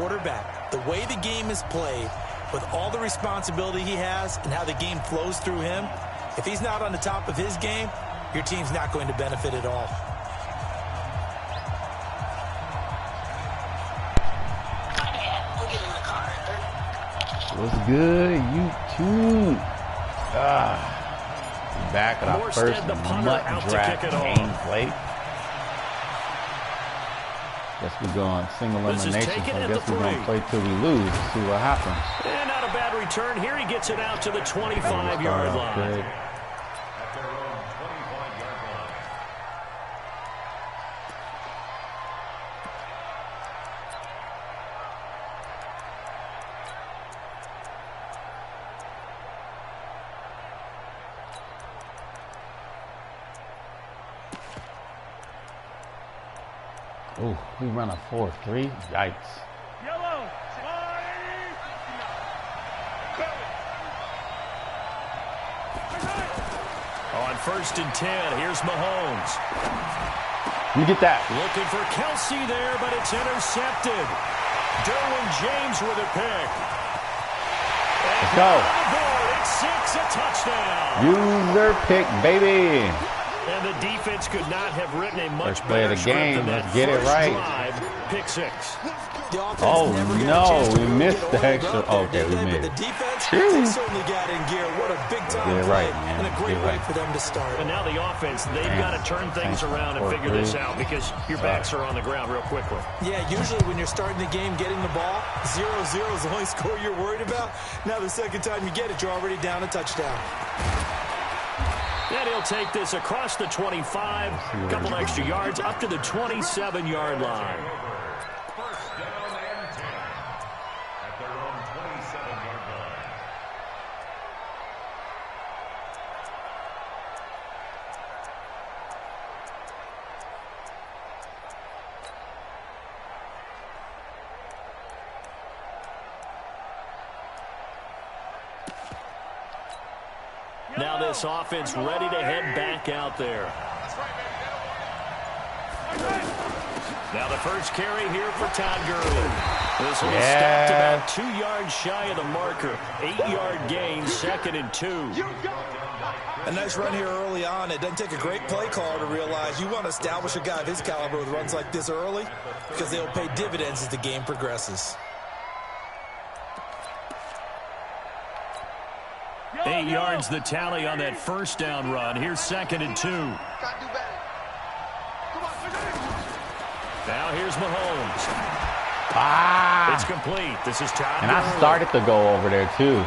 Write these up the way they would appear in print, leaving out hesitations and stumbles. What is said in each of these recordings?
quarterback, the way the game is played, with all the responsibility he has and how the game flows through him, if he's not on the top of his game, your team's not going to benefit at all. What's good, YouTube? Back at our first MUT draft gameplay. Guess we're going single elimination, so I guess we're going to play till we lose and see what happens. And not a bad return. Here he gets it out to the 25-yard line. Oh, we run a 4-3. Yikes. Yellow. On 1st and 10, here's Mahomes. You get that. Looking for Kelsey there, but it's intercepted. Derwin James with a pick. Let's go. It's 6, a touchdown. User pick, baby. And the defense could not have written a much First play of the game. Let's get it right. Pick 6. Oh no, we missed the extra. Okay, we missed. The defense certainly got in gear. What a big time get it play right, man. And a great way for them to start. And now the offense, they've got to turn things around and figure this out because your backs are on the ground real quickly. Yeah, usually when you're starting the game, getting the ball, 0-0 is the only score you're worried about. Now the second time you get it, you're already down a touchdown. And he'll take this across the 25, a couple extra yards, up to the 27-yard line. First down and 10 at their own 27-yard line. Now this offense ready to head back out there. Now the first carry here for Todd Gurley. This one stopped about 2 yards shy of the marker. 8-yard gain, 2nd and 2. A nice run here early on. It doesn't take a great play caller to realize you want to establish a guy of his caliber with runs like this early because they'll pay dividends as the game progresses. 8 yards the tally on that first down run. Here's 2nd and 2. Now here's Mahomes. It's complete. This is Todd And I started to go over there too.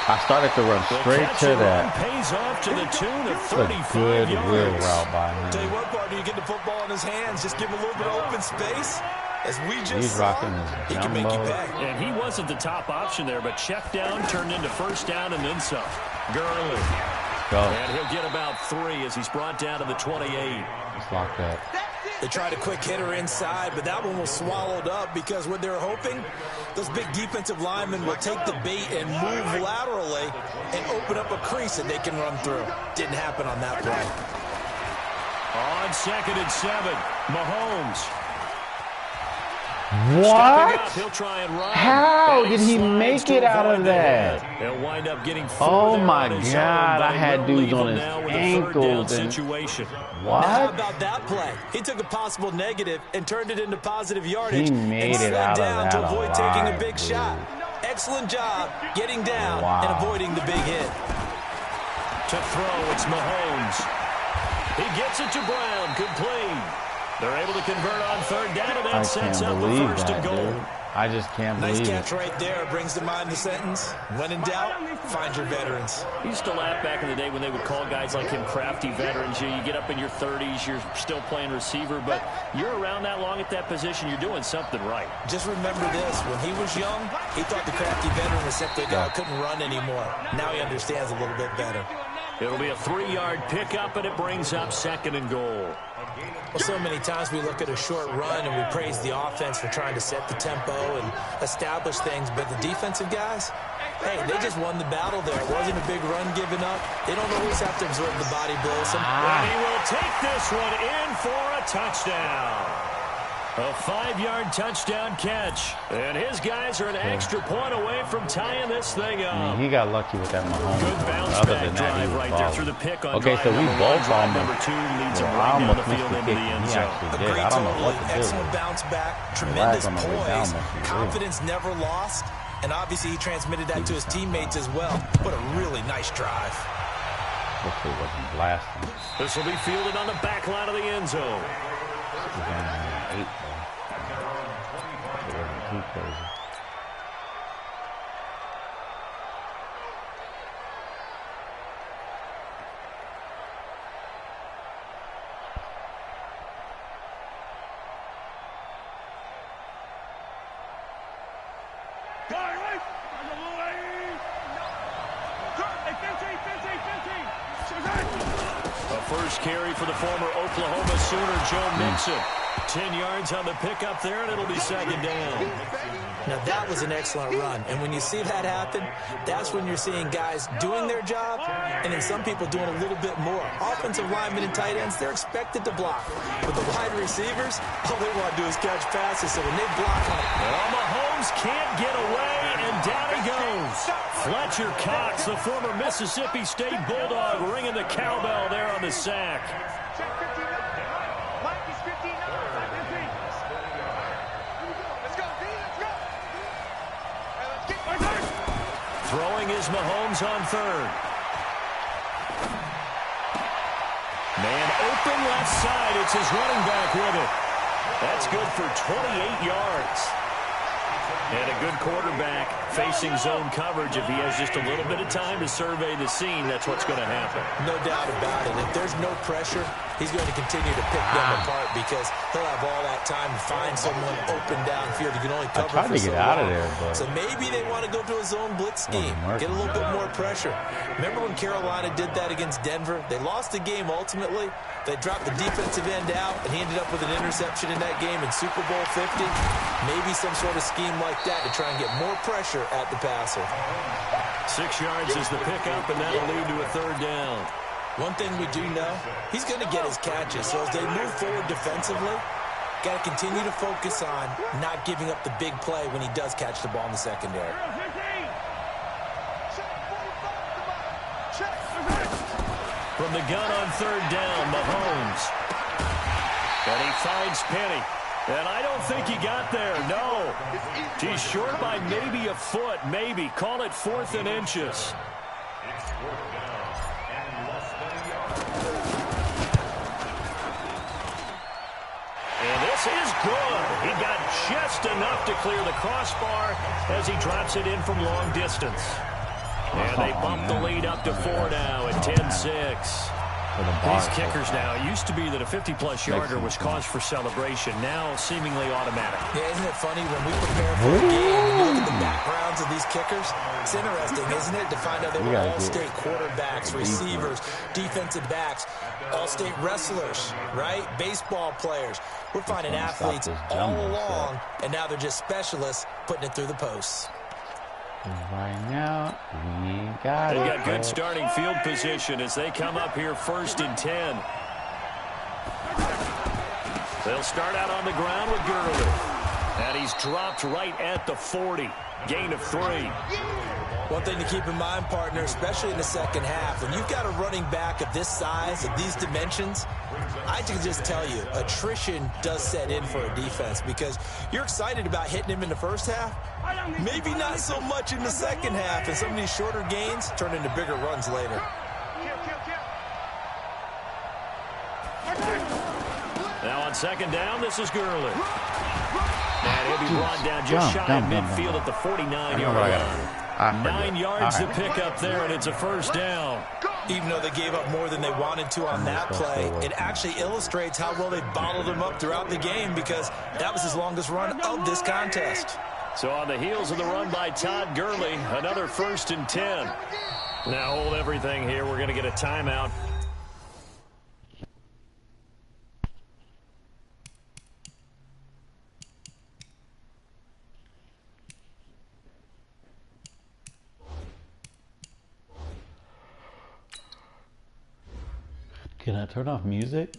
I started to run straight to that. Pays off to the tune of 35 That's a good yards. wheel route by him. Tell you what, partner, you get the football in his hands, just give him a little bit of open space. As we just He's rocking his he can make you pay. And he wasn't the top option there, but check down turned into first down and then some. Gurley. Go. And he'll get about 3 as he's brought down to the 28. Just lock that. They tried a quick hitter inside, but that one was swallowed up because what they're hoping, those big defensive linemen will take the bait and move laterally and open up a crease that they can run through. Didn't happen on that play. On 2nd and 7, Mahomes. What? He'll try and run. How did he make it out of that? He'll wind up getting Oh my God! I had dudes on his ankles and what? How about that play? He took a possible negative and turned it into positive yardage. He made and it out of down that to avoid taking a big dude. shot. Excellent job getting down and avoiding the big hit. To throw, it's Mahomes. He gets it to Brown, complete. They're able to convert on 3rd down, and that sets up the 1st and goal. Dude. I just can't believe it. Nice catch right there. Brings to mind the sentence, when in doubt, find your veterans. He used to laugh back in the day when they would call guys like him crafty veterans. You get up in your 30s, you're still playing receiver, but you're around that long at that position, you're doing something right. Just remember this. When he was young, he thought the crafty veteran was simply a guy who couldn't run anymore. Now he understands a little bit better. It'll be a 3-yard pickup, and it brings up 2nd and goal. Well, so many times we look at a short run and we praise the offense for trying to set the tempo and establish things, but the defensive guys, hey, they just won the battle there. It wasn't a big run given up. They don't always have to absorb the body blows. And he will take this one in for a touchdown. A 5-yard touchdown catch. And his guys are an extra point away from tying this thing up. I mean, he got lucky with that Mahomes. Good bounce Other back than that, drive right there balling. through the pick on Okay, drive so we number both one. Drive almost, number 2 leads him I right down almost the missed field the into kick, the and end he zone. actually A did. great I don't know total, what to do. excellent bounce back, Lag tremendous on the way down poise, must be real. confidence never lost, and obviously he transmitted that to his teammates as well. What a really nice drive. Hopefully it wasn't blasting. This will be fielded on the back line of the end zone. It was only 8, though. It wasn't too crazy. First carry for the former Oklahoma Sooner, Joe Mixon. 10 yards on the pickup there, and it'll be second down. Now, that was an excellent run. And when you see that happen, that's when you're seeing guys doing their job and then some people doing a little bit more. Offensive linemen and tight ends, they're expected to block. But the wide receivers, all they want to do is catch passes. So when they block on it. Well, Mahomes can't get away, and down he goes. Fletcher Cox, the former Mississippi State Bulldog, ringing the cowbell there on the sack. Throwing is Mahomes on third. Man open left side. It's his running back with it. That's good for 28 yards. And a good quarterback facing zone coverage. If he has just a little bit of time to survey the scene, that's what's going to happen. No doubt about it. If there's no pressure, he's going to continue to pick them apart because he'll have all that time to find someone open downfield. He can only cover I tried to get out of there, but so maybe they want to go to a zone blitz scheme, get a little bit more pressure. Remember when Carolina did that against Denver? They lost the game ultimately. They dropped the defensive end out, and he ended up with an interception in that game in Super Bowl 50. Maybe some sort of scheme like that to try and get more pressure at the passer. 6 yards is the pickup, and that'll lead to a third down. One thing we do know, he's going to get his catches. So as they move forward defensively, got to continue to focus on not giving up the big play when he does catch the ball in the secondary. From the gun on third down, Mahomes. And he finds Penny. And I don't think he got there, no. He's short by maybe a foot, maybe. Call it 4th and inches. And this is good. He got just enough to clear the crossbar as he drops it in from long distance. And they bump the lead up to 4 now at 10-6. These kickers now, it used to be that a 50-plus yarder was cause for celebration. Now seemingly automatic. Yeah, isn't it funny when we prepare for a game and you look at the backgrounds of these kickers? It's interesting, isn't it, to find out they were all-state quarterbacks, receivers, defensive backs, all-state wrestlers, right? Baseball players. We're finding athletes all along, and now they're just specialists putting it through the posts. Right now, we got They've it. got good starting field position as they come up here 1st and 10. They'll start out on the ground with Gurley. And he's dropped right at the 40. Gain of 3. One thing to keep in mind, partner, especially in the second half, when you've got a running back of this size, of these dimensions, I can just tell you, attrition does set in for a defense because you're excited about hitting him in the first half, maybe not so much in the second half, and some of these shorter gains turn into bigger runs later. Now on second down, this is Gurley. And he'll be brought down just shy of midfield at the 49-yard line. 9 yards to pick up there, and it's a first down. Even though they gave up more than they wanted to on that play, it actually illustrates how well they bottled him up throughout the game because that was his longest run of this contest. So on the heels of the run by Todd Gurley, another 1st and 10. Now hold everything here. We're going to get a timeout. Can I turn off music?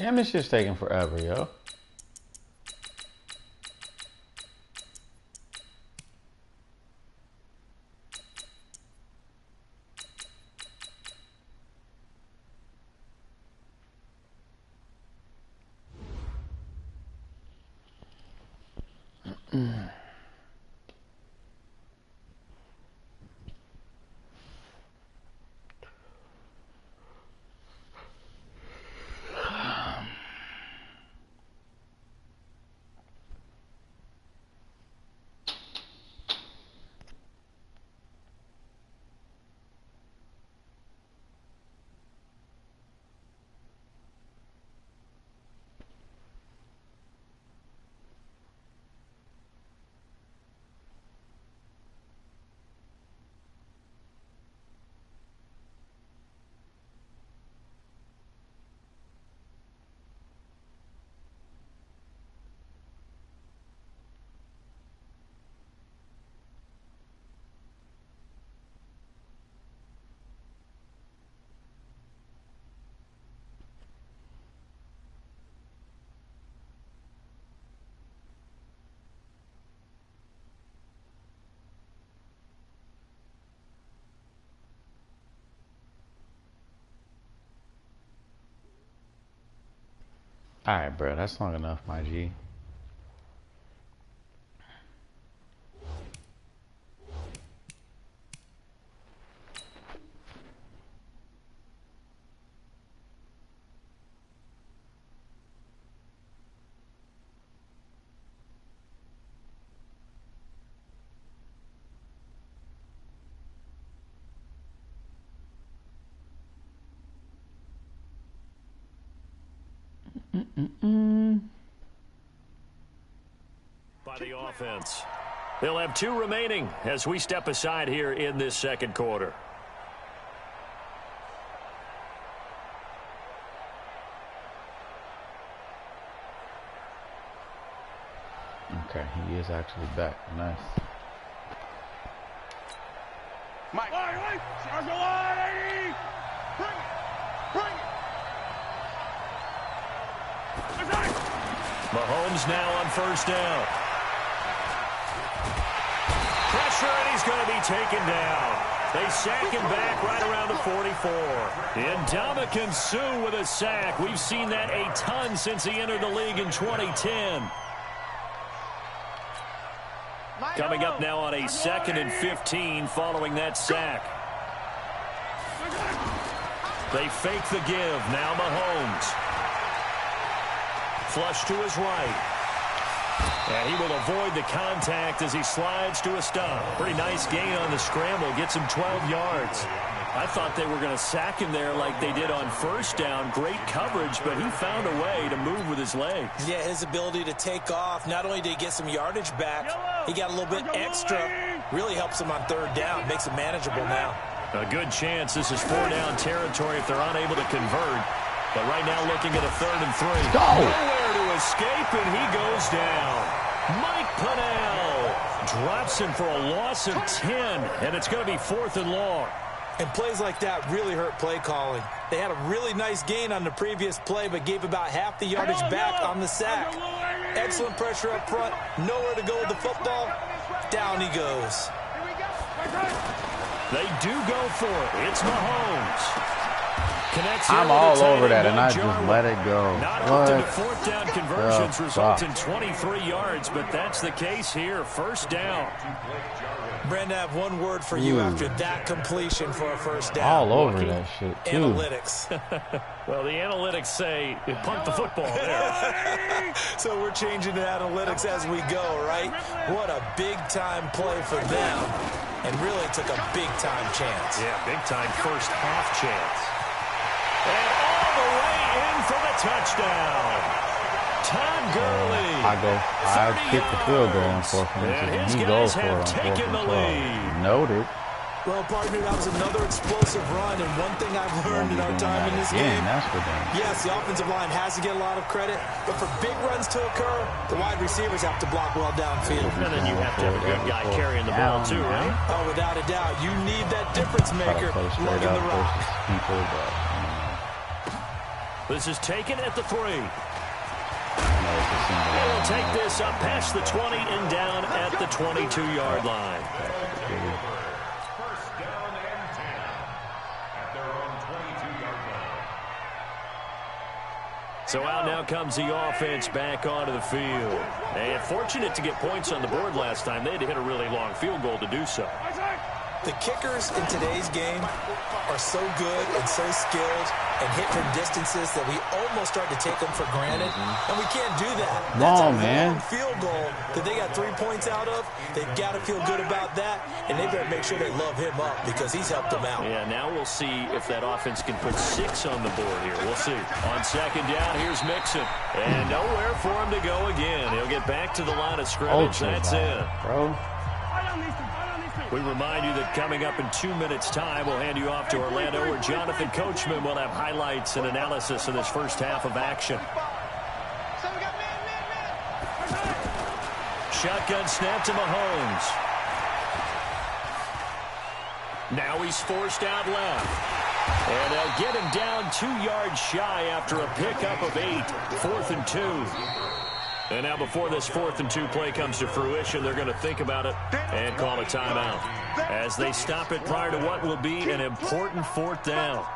Damn, this shit's taking forever, yo. Alright, bro, that's long enough, my G. By the offense. They'll have 2 remaining as we step aside here in this second quarter. Okay, he is actually back. Nice. Mike. Mahomes now on first down. Pressure, and he's going to be taken down. They sack him back right around the 44. Ndamukong Suh with a sack. We've seen that a ton since he entered the league in 2010. Coming up now on a 2nd and 15 following that sack. They fake the give. Now Mahomes. Flush to his right. And he will avoid the contact as he slides to a stop. Pretty nice gain on the scramble. Gets him 12 yards. I thought they were going to sack him there like they did on first down. Great coverage, but he found a way to move with his legs. Yeah, his ability to take off. Not only did he get some yardage back, he got a little bit extra. Really helps him on third down. Makes it manageable now. A good chance this is 4-down territory if they're unable to convert. But right now looking at a 3rd and 3. Go! Nowhere to escape, and he goes down. Mike Pennell drops him for a loss of 10, and it's going to be 4th and long. And plays like that really hurt play calling. They had a really nice gain on the previous play, but gave about half the yardage back on the sack. Excellent pressure up front. Nowhere to go with the football. Down he goes. They do go for it. It's Mahomes. I'm all over that, and I just let it go. Not often do 4th down conversions result in 23 yards, but that's the case here. First down. Brandon, I have one word for you after that completion for a first down. All over that shit, too. Analytics. Well, the analytics say punt the football there. So we're changing to analytics as we go, right? What a big-time play for them. And really took a big-time chance. Yeah, big-time first half chance. And all the way in for the touchdown. Todd Gurley. I kick the field goal on 4th and 6. He goes for it on 4th and 12. Noted. Well, partner, that was another explosive run, and one thing I've learned in our time in this game, that's for them. yes, the offensive line has to get a lot of credit, but for big runs to occur, the wide receivers have to block well downfield. And then you have to have a good guy carrying the ball, too, right? Oh, without a doubt. You need that difference maker lugging the rock. This is taken at the 3. And we'll take this up past the 20 and down at the 22-yard line. First down and 10 at their own 22-yard line. So out now comes the offense back onto the field. And fortunate to get points on the board last time. They had to hit a really long field goal to do so. The kickers in today's game are so good and so skilled and hit from distances that we almost start to take them for granted, and we can't do that. That's a long field goal that they got 3 points out of. They've got to feel good about that, and they better make sure they love him up because he's helped them out. Yeah, now we'll see if that offense can put 6 on the board here. We'll see. On second down, here's Mixon. And nowhere for him to go again. He'll get back to the line of scrimmage. That's it. Bro. We remind you that coming up in 2 minutes' time, we'll hand you off to Orlando, where Jonathan Coachman will have highlights and analysis of this first half of action. Shotgun snap to Mahomes. Now he's forced out left. And they'll get him down 2 yards shy after a pickup of 8. 4th and 2. And now before this 4th and 2 play comes to fruition, they're going to think about it and call a timeout as they stop it prior to what will be an important 4th down.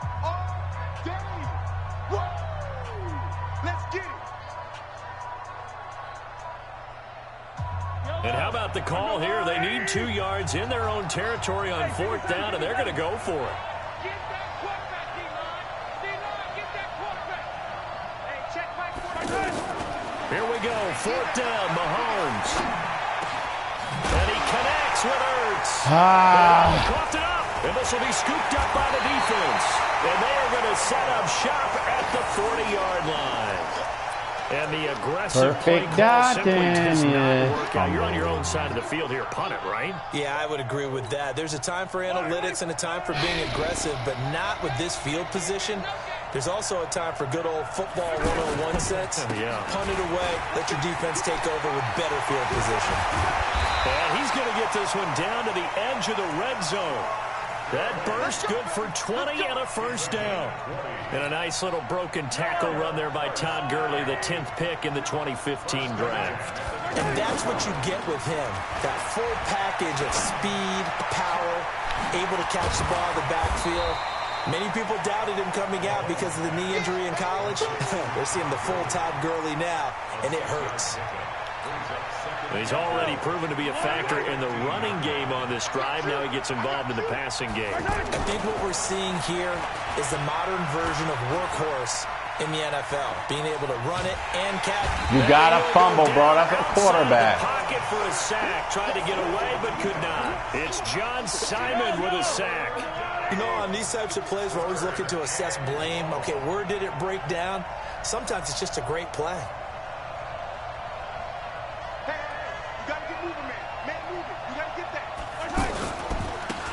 And how about the call here? They need 2 yards in their own territory on 4th down, and they're going to go for it. Here we go, 4th down, Mahomes. And he connects with Ertz. Coughed it up, and this will be scooped up by the defense. And they are going to set up shop at the 40-yard line. And the aggressive play call simply does not work out. You're on your own side of the field here. Punt it, right? Yeah, I would agree with that. There's a time for analytics and a time for being aggressive, but not with this field position. There's also a time for good old football 101 sense. Punt it away. Let your defense take over with better field position. And he's going to get this one down to the edge of the red zone. That burst good for 20 and a first down. And a nice little broken tackle run there by Todd Gurley, the 10th pick in the 2015 draft. And that's what you get with him. That full package of speed, power, able to catch the ball in the backfield. Many people doubted him coming out because of the knee injury in college. They're seeing the full Todd Gurley now, and it hurts. He's already proven to be a factor in the running game on this drive. Now he gets involved in the passing game. I think what we're seeing here is the modern version of workhorse in the NFL. Being able to run it and catch. You got to fumble, bro. That's a quarterback. Pocket for a sack. Tried to get away, but could not. It's John Simon with a sack. You know, on these types of plays, we're always looking to assess blame. Okay, where did it break down? Sometimes it's just a great play.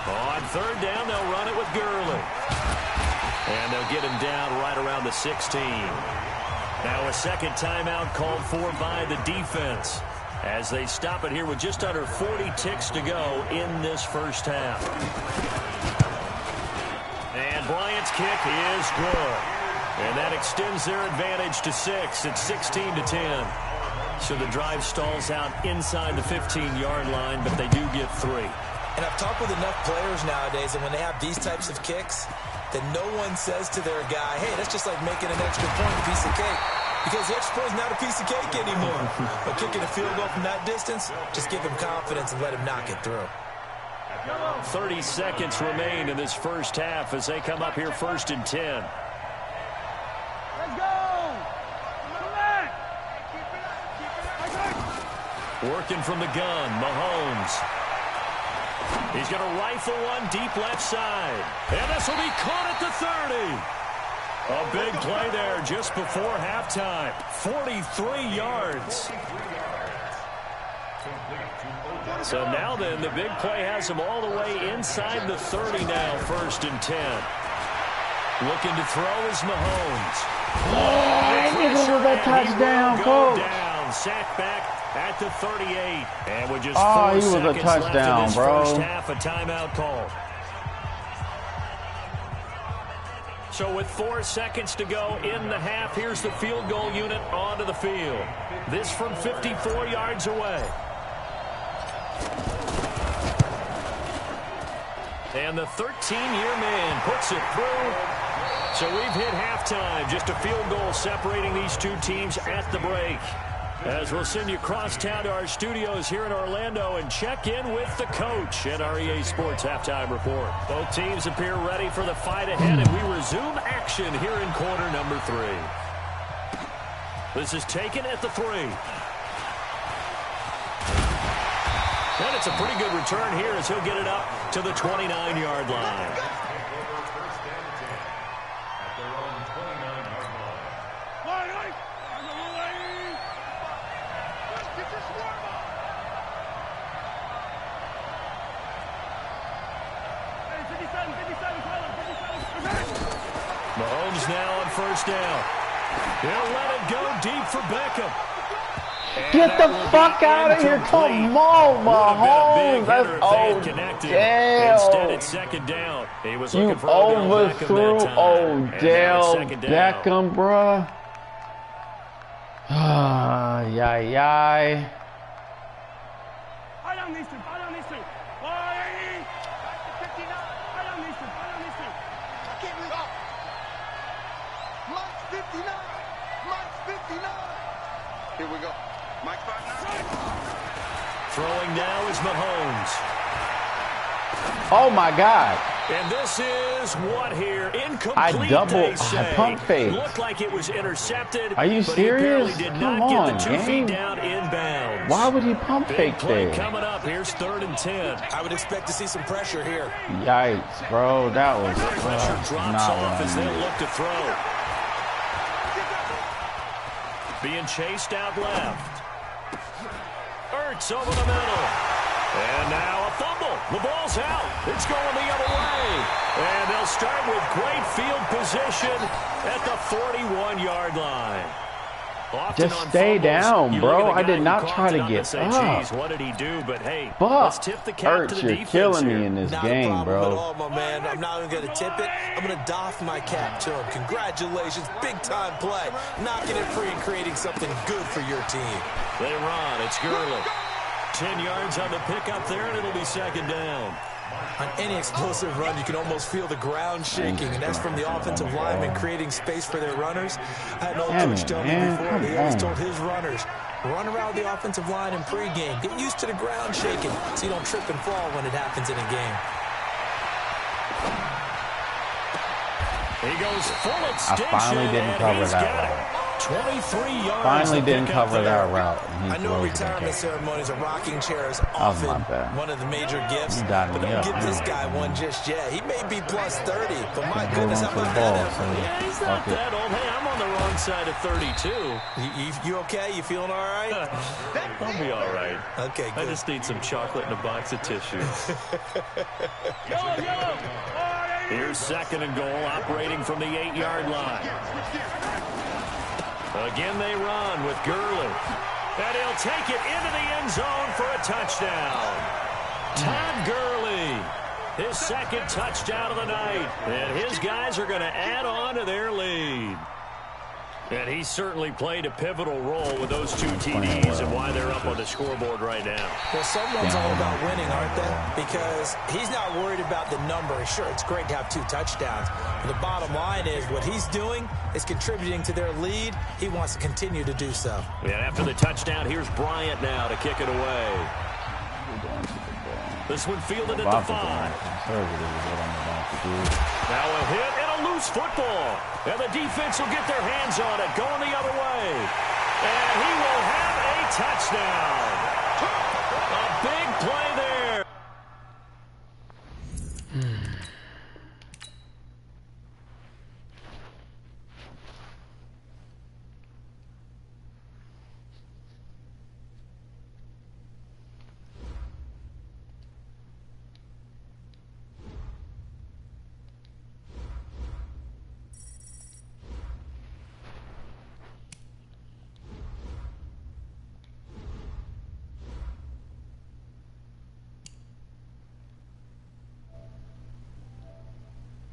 On 3rd down, they'll run it with Gurley. And they'll get him down right around the 16. Now a second timeout called for by the defense as they stop it here with just under 40 ticks to go in this first half. And Bryant's kick is good. And that extends their advantage to 6. It's 16-10. So the drive stalls out inside the 15-yard line, but they do get 3. And I've talked with enough players nowadays, and when they have these types of kicks, that no one says to their guy, hey, that's just like making an extra point, a piece of cake. Because the extra point is not a piece of cake anymore. But kicking a field goal from that distance, just give him confidence and let him knock it through. 30 seconds remain in this first half as they come up here 1st and 10. Let's go! Working from the gun, Mahomes. He's going to rifle one deep left side. And this will be caught at the 30. A big play there just before halftime. 43 yards. So now then, the big play has him all the way inside the 30 now, 1st and 10. Looking to throw is Mahomes. That touchdown, coach. Down, sack back at the 38. And with just 4 he was a seconds touchdown, left in this bro. first half, a timeout call. So with 4 seconds to go in the half, here's the field goal unit onto the field. This from 54 yards away. And the 13-year man puts it through. So we've hit halftime. Just a field goal separating these two teams at the break. As we'll send you across town to our studios here in Orlando and check in with the coach at our EA Sports Halftime Report. Both teams appear ready for the fight ahead, and we resume action here in quarter number 3. This is taken at the 3. And it's a pretty good return here as he'll get it up to the 29-yard line. Mahomes now on first down. He'll let it go deep for Beckham. Get the fuck out of here. Come on, Mahomes. That's, oh, damn. Instead, it's second down. He was you looking for overthrew Odell Beckham, bruh. Yay. Here we go. Mike Throwing now is Mahomes. Oh, my God. And this is what here? Incomplete. I pump fake. Looked like it was intercepted. Are you serious? Did Come not on, get the 2 feet game. down inbounds. Why would he pump Big fake play there? coming up. Here's 3rd and 10. I would expect to see some pressure here. Yikes, bro. That was Pressure drops off as they look to throw. Being chased out left. Ertz over the middle. And now a fumble. The ball's out. It's going the other way. And they'll start with great field position at the 41-yard line. Often just stay down, bro. I did not try to get say, up. what did he do? But hey, But let's tip the cap to the you're defense killing here. me in this Not game, a problem bro. at all, my man. I'm not even going to tip it. I'm going to doff my cap to him. Congratulations. Big-time play. Knocking it free and creating something good for your team. They run. It's Gurley. 10 yards on the pickup there, and it'll be second down. On any explosive run, you can almost feel the ground shaking, and that's from the offensive linemen creating space for their runners. I had an old coach tell me before, he always told his runners, run around the offensive line in pregame. Get used to the ground shaking so you don't trip and fall when it happens in a game. He goes full extension, I finally didn't cover that route. 23 yards. Finally didn't cover that route. I know retirement ceremonies, a rocking chair is often one of the major gifts, but don't give this guy one just yet. He may be plus 30, but my goodness, how about that effort? Yeah, he's not that old. Hey, I'm on the wrong side of 32. You okay? You feeling all right? I'll be all right. Okay, good. I just need some chocolate and a box of tissues. Here's 2nd and goal, operating from the 8-yard line. Again, they run with Gurley. And he'll take it into the end zone for a touchdown. Todd Gurley, his 2nd touchdown of the night. And his guys are going to add on to their lead. And he certainly played a pivotal role with those 2 TDs and why they're up on the scoreboard right now. Well, someone's all about winning, aren't they? Because he's not worried about the number. Sure, it's great to have 2 touchdowns. But the bottom line is what he's doing is contributing to their lead. He wants to continue to do so. And after the touchdown, here's Bryant now to kick it away. This one fielded at the 5. Now a hit and a loose football. And the defense will get their hands on it, going the other way. And he will have a touchdown. A big play there